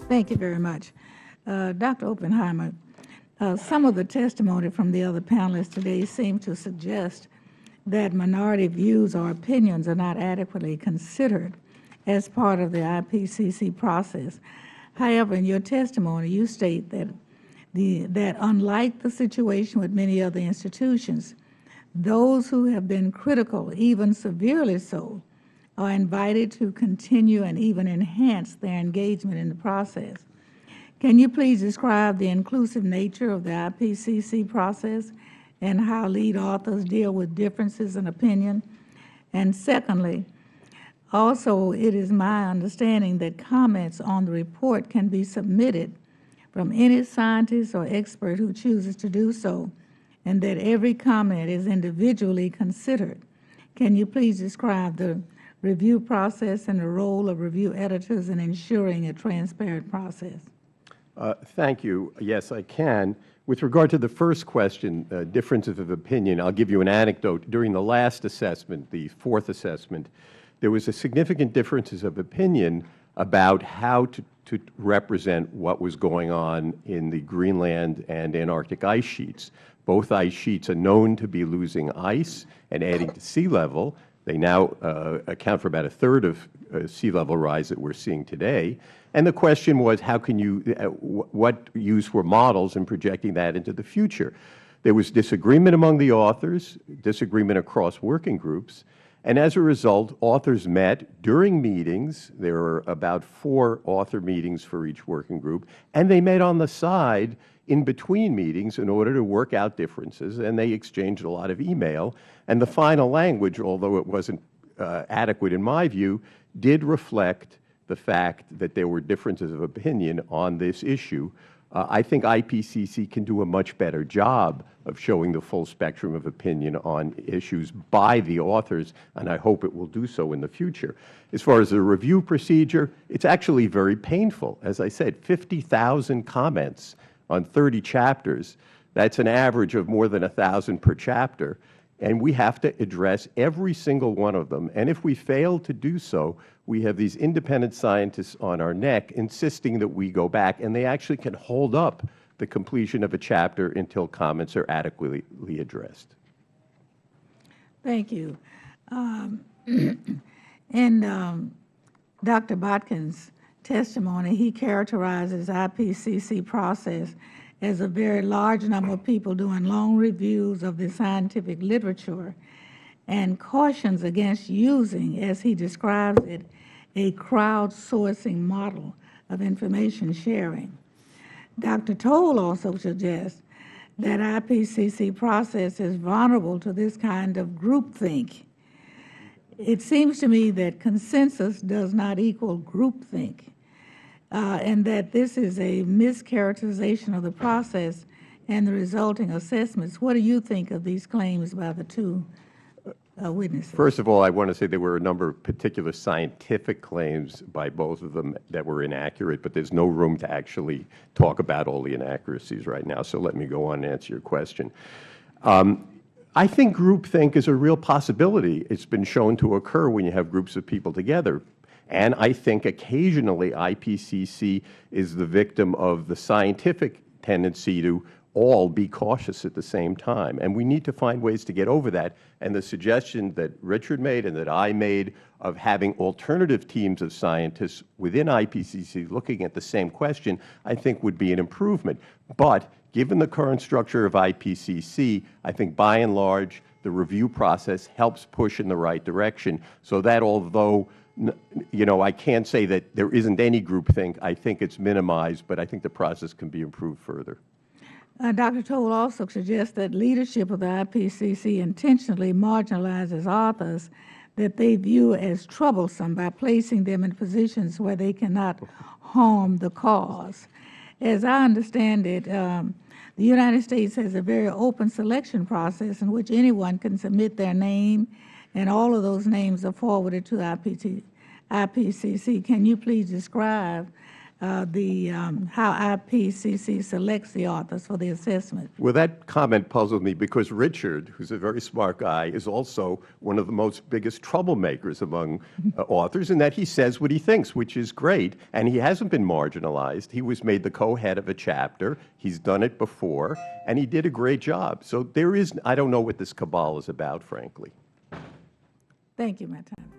Thank you very much. Dr. Oppenheimer, some of the testimony from the other panelists today seem to suggest that minority views or opinions are not adequately considered as part of the IPCC process. However, in your testimony, you state that unlike the situation with many other institutions, those who have been critical, even severely so, are invited to continue and even enhance their engagement in the process. Can you please describe the inclusive nature of the IPCC process and how lead authors deal with differences in opinion? And secondly, also, it is my understanding that comments on the report can be submitted from any scientist or expert who chooses to do so, and that every comment is individually considered. Can you please describe the review process and the role of review editors in ensuring a transparent process? Thank you. Yes, I can. With regard to the first question, differences of opinion, I'll give you an anecdote. During the last assessment, the fourth assessment, there was a significant differences of opinion about how to represent what was going on in the Greenland and Antarctic ice sheets. Both ice sheets are known to be losing ice and adding to sea level. They now account for about a third of sea level rise that we're seeing today. And the question was, how can you, what use were models in projecting that into the future? There was disagreement among the authors, disagreement across working groups, and as a result, authors met during meetings. There were about 4 author meetings for each working group, and they met on the side in between meetings in order to work out differences, and they exchanged a lot of email. And the final language, although it wasn't adequate in my view, did reflect the fact that there were differences of opinion on this issue. I think IPCC can do a much better job of showing the full spectrum of opinion on issues by the authors, and I hope it will do so in the future. As far as the review procedure, it's actually very painful. As I said, 50,000 comments on 30 chapters. That's an average of more than 1,000 per chapter, and we have to address every single one of them. And if we fail to do so, we have these independent scientists on our neck insisting that we go back, and they actually can hold up the completion of a chapter until comments are adequately addressed. Thank you. In Dr. Botkin's testimony, he characterizes IPCC process as a very large number of people doing long reviews of the scientific literature and cautions against using, as he describes it, a crowdsourcing model of information sharing. Dr. Toll also suggests that IPCC process is vulnerable to this kind of groupthink. It seems to me that consensus does not equal groupthink, and that this is a mischaracterization of the process and the resulting assessments. What do you think of these claims by the two witnesses? First of all, I want to say there were a number of particular scientific claims by both of them that were inaccurate, but there's no room to actually talk about all the inaccuracies right now, so let me go on and answer your question. I think groupthink is a real possibility. It's been shown to occur when you have groups of people together. And I think occasionally IPCC is the victim of the scientific tendency to all be cautious at the same time. And we need to find ways to get over that. And the suggestion that Richard made and that I made of having alternative teams of scientists within IPCC looking at the same question, I think would be an improvement. But given the current structure of IPCC, I think by and large the review process helps push in the right direction, so that although I can't say that there isn't any groupthink, I think it's minimized, but I think the process can be improved further. Dr. Toll also suggests that leadership of the IPCC intentionally marginalizes authors that they view as troublesome by placing them in positions where they cannot harm the cause. As I understand it, the United States has a very open selection process in which anyone can submit their name, and all of those names are forwarded to IPCC. Can you please describe how IPCC selects the authors for the assessment. Well, that comment puzzled me because Richard, who's a very smart guy, is also one of the most biggest troublemakers among authors, in that he says what he thinks, which is great. And he hasn't been marginalized. He was made the co-head of a chapter. He's done it before, and he did a great job. So there is, I don't know what this cabal is about, frankly. Thank you, my time.